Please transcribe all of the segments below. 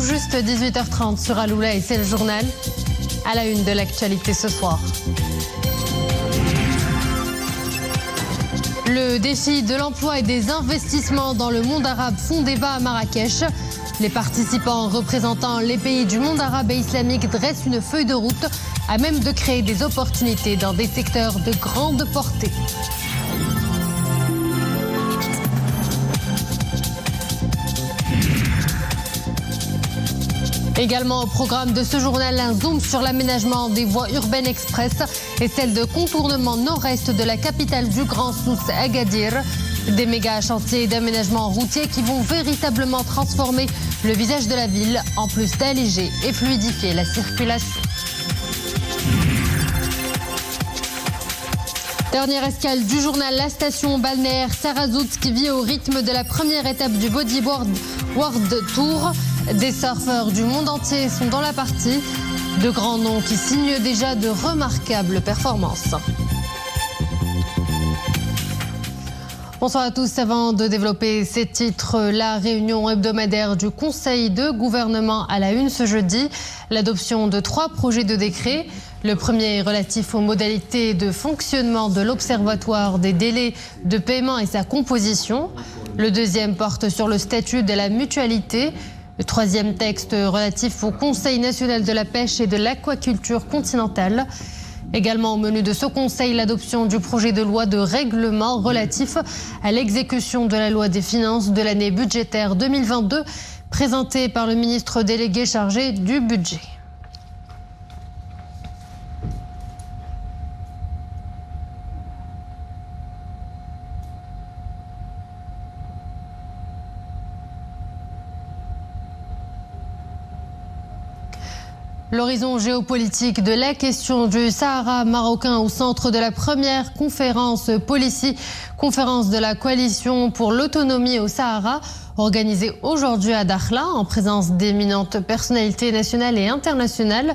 juste 18h30 sur Aloula et c'est le journal. À la une de l'actualité ce soir. Le défi de l'emploi et des investissements dans le monde arabe font débat à Marrakech. Les participants représentant les pays du monde arabe et islamique dressent une feuille de route à même de créer des opportunités dans des secteurs de grande portée. Également au programme de ce journal, un zoom sur l'aménagement des voies urbaines express et celle de contournement nord-est de la capitale du Grand Souss, Agadir. Des méga chantiers d'aménagement routier qui vont véritablement transformer le visage de la ville, en plus d'alléger et fluidifier la circulation. Dernière escale du journal, la station balnéaire Sarazout qui vit au rythme de la première étape du Bodyboard World Tour. Des surfeurs du monde entier sont dans la partie. De grands noms qui signent déjà de remarquables performances. Bonsoir à tous. Avant de développer ces titres, la réunion hebdomadaire du Conseil de gouvernement à la une ce jeudi. L'adoption de 3 projets de décret. Le premier est relatif aux modalités de fonctionnement de l'Observatoire des délais de paiement et sa composition. Le deuxième porte sur le statut de la mutualité. Le troisième texte relatif au Conseil national de la pêche et de l'aquaculture continentale. Également au menu de ce conseil, l'adoption du projet de loi de règlement relatif à l'exécution de la loi des finances de l'année budgétaire 2022, présenté par le ministre délégué chargé du budget. L'horizon géopolitique de la question du Sahara marocain au centre de la première conférence Policy, conférence de la coalition pour l'autonomie au Sahara, organisée aujourd'hui à Dakhla en présence d'éminentes personnalités nationales et internationales.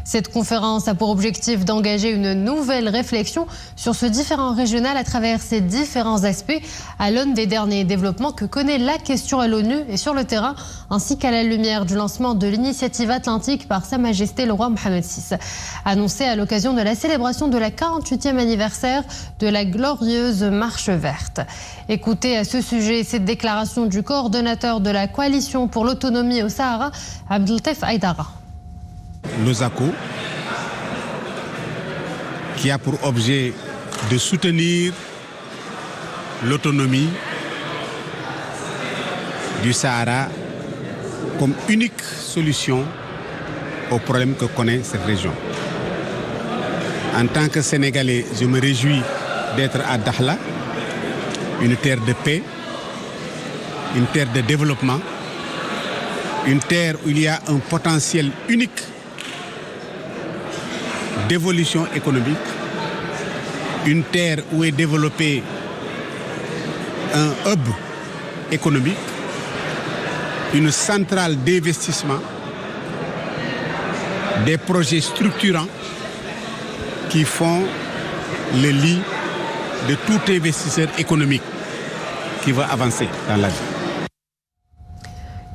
Cette conférence a pour objectif d'engager une nouvelle réflexion sur ce différend régional à travers ses différents aspects à l'aune des derniers développements que connaît la question à l'ONU et sur le terrain, ainsi qu'à la lumière du lancement de l'initiative atlantique par Sa Majesté le roi Mohammed VI, annoncé à l'occasion de la célébration de la 48e anniversaire de la glorieuse Marche verte. Écoutez à ce sujet cette déclaration du coordonnateur de la coalition pour l'autonomie au Sahara, Abdeltef Aïdara. L'OSACO, qui a pour objet de soutenir l'autonomie du Sahara comme unique solution aux problèmes que connaît cette région. En tant que Sénégalais, je me réjouis d'être à Dakhla, une terre de paix, une terre de développement, une terre où il y a un potentiel unique d'évolution économique, une terre où est développé un hub économique, une centrale d'investissement, des projets structurants qui font le lit de tout investisseur économique qui va avancer dans la vie.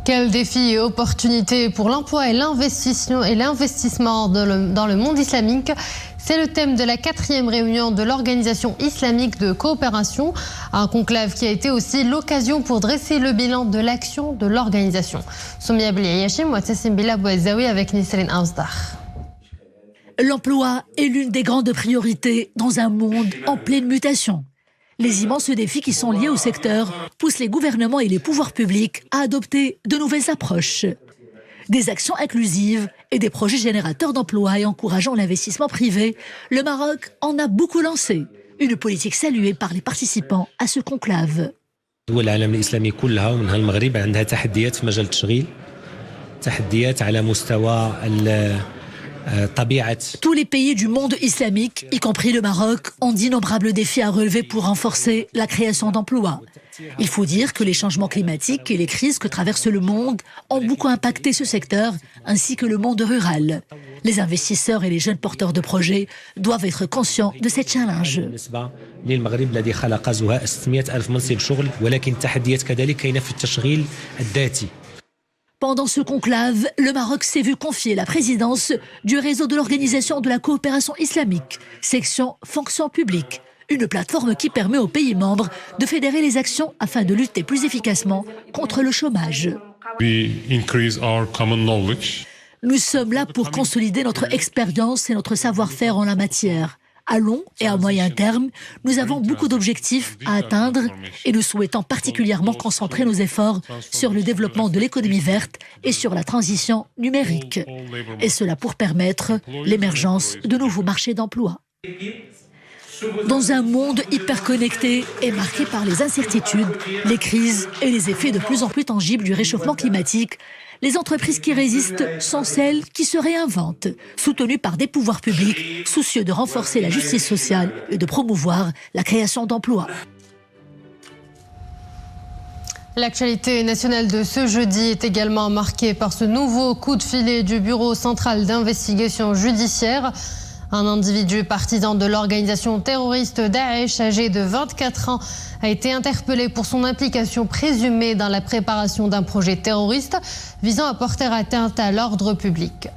Quels défis et opportunités pour l'emploi et l'investissement dans le monde islamique? C'est le thème de la 4e réunion de l'Organisation islamique de coopération, un conclave qui a été aussi l'occasion pour dresser le bilan de l'action de l'organisation. Soumia Bliayashim, Watassim Bila Bouazaoui avec Nisrine Ausdar. L'emploi est l'une des grandes priorités dans un monde en pleine mutation. Les immenses défis qui sont liés au secteur poussent les gouvernements et les pouvoirs publics à adopter de nouvelles approches. Des actions inclusives et des projets générateurs d'emplois et encourageant l'investissement privé, le Maroc en a beaucoup lancé. Une politique saluée par les participants à ce conclave. دول العالم الإسلامي كلها ومنها المغرب عندها تحديات في مجال التشغيل، تحديات على مستوى Tous les pays du monde islamique, y compris le Maroc, ont d'innombrables défis à relever pour renforcer la création d'emplois. Il faut dire que les changements climatiques et les crises que traverse le monde ont beaucoup impacté ce secteur, ainsi que le monde rural. Les investisseurs et les jeunes porteurs de projets doivent être conscients de ces challenges. Pendant ce conclave, le Maroc s'est vu confier la présidence du réseau de l'Organisation de la coopération islamique, section fonction publique, une plateforme qui permet aux pays membres de fédérer les actions afin de lutter plus efficacement contre le chômage. Nous sommes là pour consolider notre expérience et notre savoir-faire en la matière. À long et à moyen terme, nous avons beaucoup d'objectifs à atteindre et nous souhaitons particulièrement concentrer nos efforts sur le développement de l'économie verte et sur la transition numérique. Et cela pour permettre l'émergence de nouveaux marchés d'emploi. Dans un monde hyperconnecté et marqué par les incertitudes, les crises et les effets de plus en plus tangibles du réchauffement climatique, les entreprises qui résistent sont celles qui se réinventent, soutenues par des pouvoirs publics, soucieux de renforcer la justice sociale et de promouvoir la création d'emplois. L'actualité nationale de ce jeudi est également marquée par ce nouveau coup de filet du Bureau central d'investigation judiciaire. Un individu partisan de l'organisation terroriste Daesh, âgé de 24 ans, a été interpellé pour son implication présumée dans la préparation d'un projet terroriste visant à porter atteinte à l'ordre public.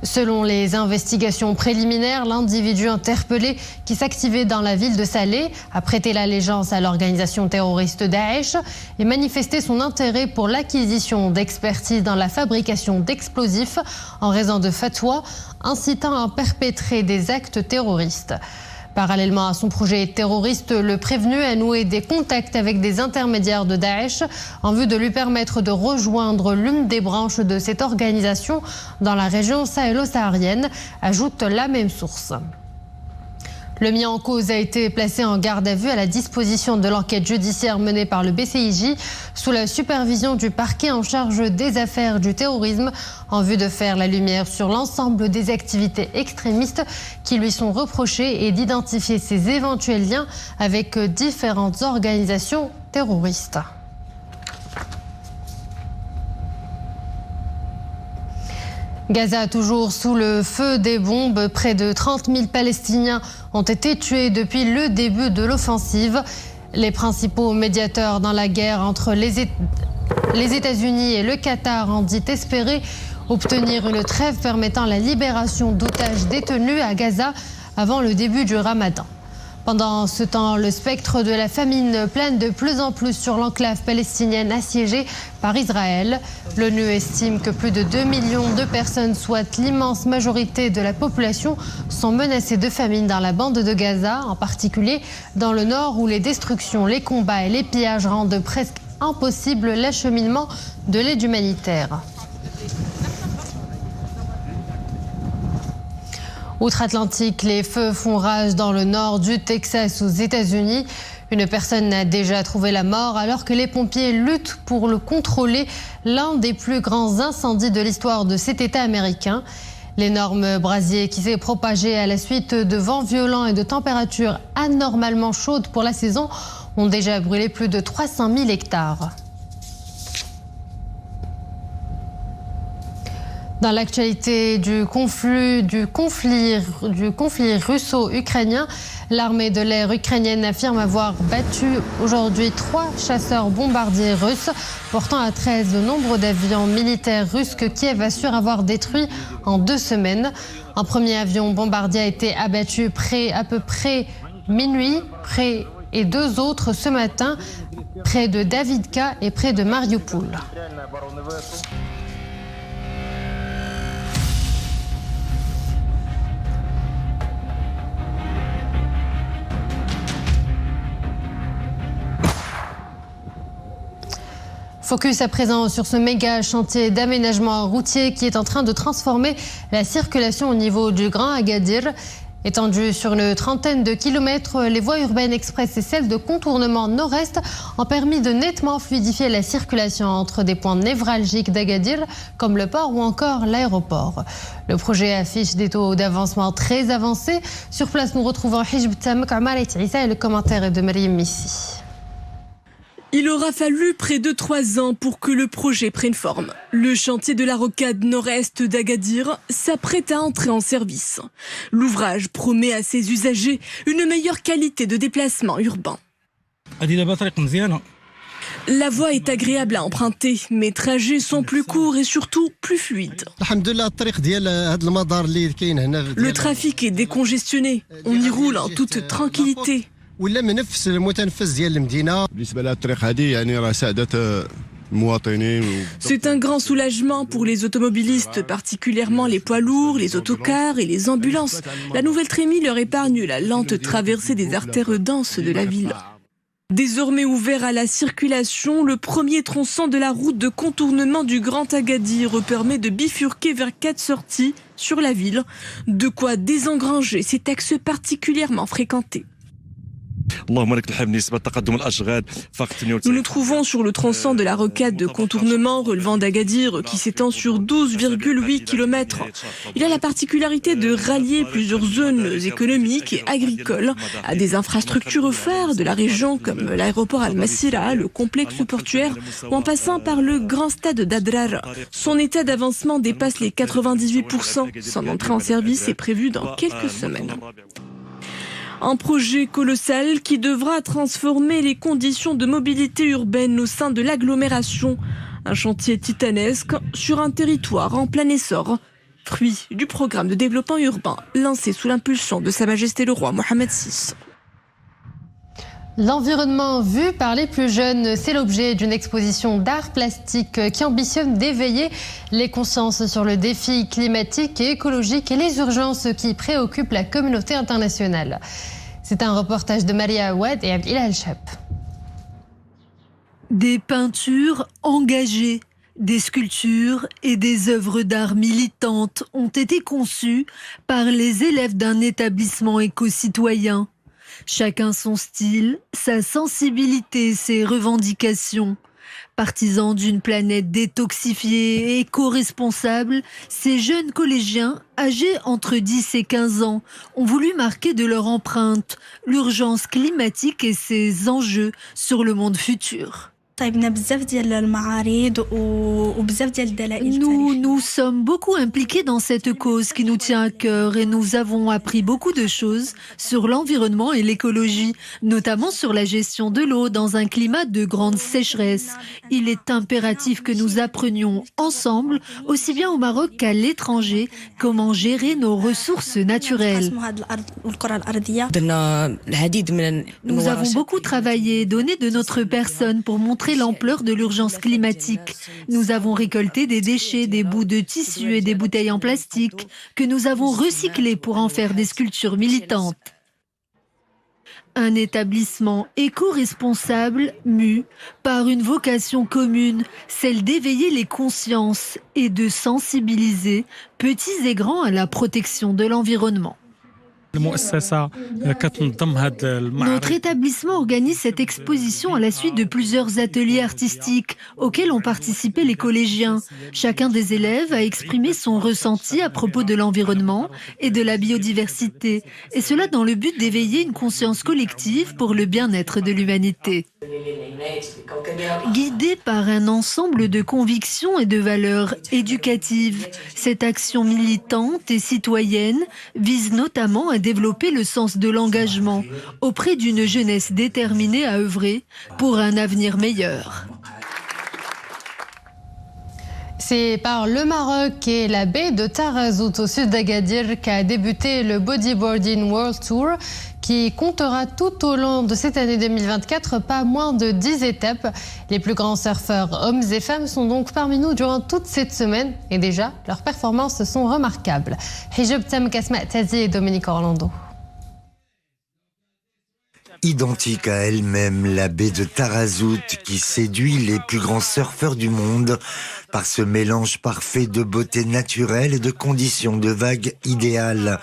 Selon les investigations préliminaires, l'individu interpellé qui s'activait dans la ville de Salé a prêté l'allégeance à l'organisation terroriste Daesh et manifesté son intérêt pour l'acquisition d'expertise dans la fabrication d'explosifs en raison de fatwas incitant à perpétrer des actes terroristes. Parallèlement à son projet terroriste, le prévenu a noué des contacts avec des intermédiaires de Daesh en vue de lui permettre de rejoindre l'une des branches de cette organisation dans la région sahélo-saharienne, ajoute la même source. Le mis en cause a été placé en garde à vue à la disposition de l'enquête judiciaire menée par le BCIJ sous la supervision du parquet en charge des affaires du terrorisme en vue de faire la lumière sur l'ensemble des activités extrémistes qui lui sont reprochées et d'identifier ses éventuels liens avec différentes organisations terroristes. Gaza toujours sous le feu des bombes. Près de 30 000 Palestiniens ont été tués depuis le début de l'offensive. Les principaux médiateurs dans la guerre entre les États-Unis et le Qatar ont dit espérer obtenir une trêve permettant la libération d'otages détenus à Gaza avant le début du Ramadan. Pendant ce temps, le spectre de la famine plane de plus en plus sur l'enclave palestinienne assiégée par Israël. L'ONU estime que plus de 2 millions de personnes, soit l'immense majorité de la population, sont menacées de famine dans la bande de Gaza, en particulier dans le nord où les destructions, les combats et les pillages rendent presque impossible l'acheminement de l'aide humanitaire. Outre-Atlantique, les feux font rage dans le nord du Texas aux États-Unis. Une personne a déjà trouvé la mort alors que les pompiers luttent pour le contrôler, l'un des plus grands incendies de l'histoire de cet État américain. L'énorme brasier qui s'est propagé à la suite de vents violents et de températures anormalement chaudes pour la saison ont déjà brûlé plus de 300 000 hectares. Dans l'actualité du conflit russo-ukrainien, l'armée de l'air ukrainienne affirme avoir battu aujourd'hui 3 chasseurs bombardiers russes, portant à 13 le nombre d'avions militaires russes que Kiev assure avoir détruits en 2 semaines. Un premier avion bombardier a été abattu à peu près minuit, et 2 autres ce matin, près de Davydka et près de Mariupol. Focus à présent sur ce méga chantier d'aménagement routier qui est en train de transformer la circulation au niveau du Grand Agadir. Étendues sur une trentaine de kilomètres, les voies urbaines express et celles de contournement nord-est ont permis de nettement fluidifier la circulation entre des points névralgiques d'Agadir comme le port ou encore l'aéroport. Le projet affiche des taux d'avancement très avancés. Sur place, nous retrouvons Hijb Tamek, Omar et Issa et le commentaire est de Mariam Missi. Il aura fallu près de 3 ans pour que le projet prenne forme. Le chantier de la rocade nord-est d'Agadir s'apprête à entrer en service. L'ouvrage promet à ses usagers une meilleure qualité de déplacement urbain. La voie est agréable à emprunter, mais trajets sont plus courts et surtout plus fluides. Le trafic est décongestionné. On y roule en toute tranquillité. C'est un grand soulagement pour les automobilistes, particulièrement les poids lourds, les autocars et les ambulances. La nouvelle trémie leur épargne la lente traversée des artères denses de la ville. Désormais ouvert à la circulation, le premier tronçon de la route de contournement du Grand Agadir permet de bifurquer vers 4 sorties sur la ville. De quoi désengranger ces axes particulièrement fréquentés. Nous nous trouvons sur le tronçon de la rocade de contournement relevant d'Agadir qui s'étend sur 12,8 km. Il a la particularité de rallier plusieurs zones économiques et agricoles à des infrastructures phares de la région comme l'aéroport Al-Masira, le complexe portuaire ou en passant par le grand stade d'Adrar. Son état d'avancement dépasse les 98%. Son entrée en service est prévue dans quelques semaines. Un projet colossal qui devra transformer les conditions de mobilité urbaine au sein de l'agglomération. Un chantier titanesque sur un territoire en plein essor. Fruit du programme de développement urbain lancé sous l'impulsion de Sa Majesté le Roi Mohamed VI. L'environnement vu par les plus jeunes, c'est l'objet d'une exposition d'art plastique qui ambitionne d'éveiller les consciences sur le défi climatique et écologique et les urgences qui préoccupent la communauté internationale. C'est un reportage de Maria Awad et Abdel Al-Chab. Des peintures engagées, des sculptures et des œuvres d'art militantes ont été conçues par les élèves d'un établissement éco-citoyen. Chacun son style, sa sensibilité, ses revendications. Partisans d'une planète détoxifiée et éco-responsable, ces jeunes collégiens, âgés entre 10 et 15 ans, ont voulu marquer de leur empreinte l'urgence climatique et ses enjeux sur le monde futur. Nous sommes beaucoup impliqués dans cette cause qui nous tient à cœur et nous avons appris beaucoup de choses sur l'environnement et l'écologie, notamment sur la gestion de l'eau dans un climat de grande sécheresse. Il est impératif que nous apprenions ensemble, aussi bien au Maroc qu'à l'étranger, comment gérer nos ressources naturelles. Nous avons beaucoup travaillé et donné de notre personne pour montrer l'ampleur de l'urgence climatique. Nous avons récolté des déchets, des bouts de tissu et des bouteilles en plastique que nous avons recyclés pour en faire des sculptures militantes. Un établissement éco-responsable mu par une vocation commune, celle d'éveiller les consciences et de sensibiliser petits et grands à la protection de l'environnement. Notre établissement organise cette exposition à la suite de plusieurs ateliers artistiques auxquels ont participé les collégiens. Chacun des élèves a exprimé son ressenti à propos de l'environnement et de la biodiversité, et cela dans le but d'éveiller une conscience collective pour le bien-être de l'humanité. Guidée par un ensemble de convictions et de valeurs éducatives, cette action militante et citoyenne vise notamment à développer le sens de l'engagement auprès d'une jeunesse déterminée à œuvrer pour un avenir meilleur. C'est par le Maroc et la baie de Tarazout au sud d'Agadir qu'a débuté le Bodyboarding World Tour qui comptera tout au long de cette année 2024 pas moins de 10 étapes. Les plus grands surfeurs, hommes et femmes, sont donc parmi nous durant toute cette semaine et déjà, leurs performances sont remarquables. Hijab Tam Kasma Tazi et Dominique Orlando. Identique à elle-même, la baie de Tarazout qui séduit les plus grands surfeurs du monde par ce mélange parfait de beauté naturelle et de conditions de vagues idéales.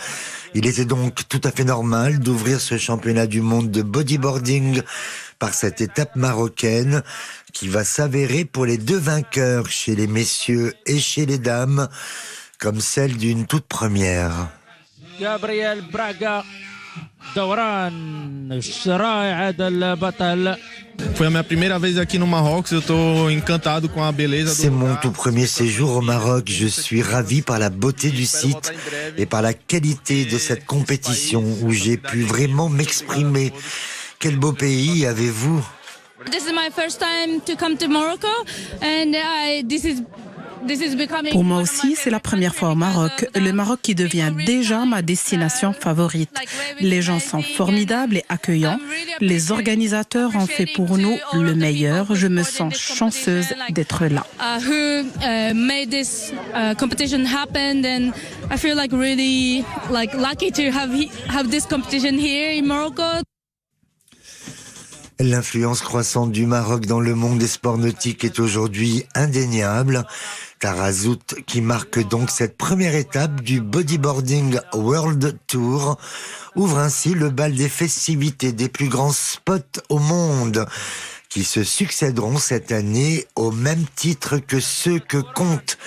Il était donc tout à fait normal d'ouvrir ce championnat du monde de bodyboarding par cette étape marocaine qui va s'avérer pour les deux vainqueurs, chez les messieurs et chez les dames, comme celle d'une toute première. Gabriel Braga. C'est mon tout premier séjour au Maroc. Je suis ravi par la beauté du site et par la qualité de cette compétition où j'ai pu vraiment m'exprimer. Quel beau pays avez-vous ? This is my first time to come to Morocco and Pour moi aussi, c'est la première fois au Maroc. Le Maroc qui devient déjà ma destination favorite. Les gens sont formidables et accueillants. Les organisateurs ont fait pour nous le meilleur. Je me sens chanceuse d'être là. Made this competition happen, and I feel really lucky to have this competition here in Morocco. L'influence croissante du Maroc dans le monde des sports nautiques est aujourd'hui indéniable. Tarazout, qui marque donc cette première étape du Bodyboarding World Tour, ouvre ainsi le bal des festivités des plus grands spots au monde, qui se succéderont cette année au même titre que ceux que comptent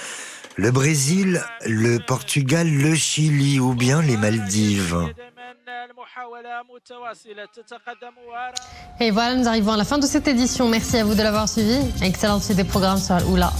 le Brésil, le Portugal, le Chili ou bien les Maldives. Et voilà, nous arrivons à la fin de cette édition. Merci à vous de l'avoir suivi. Excellente suite des programmes sur Al-Oula.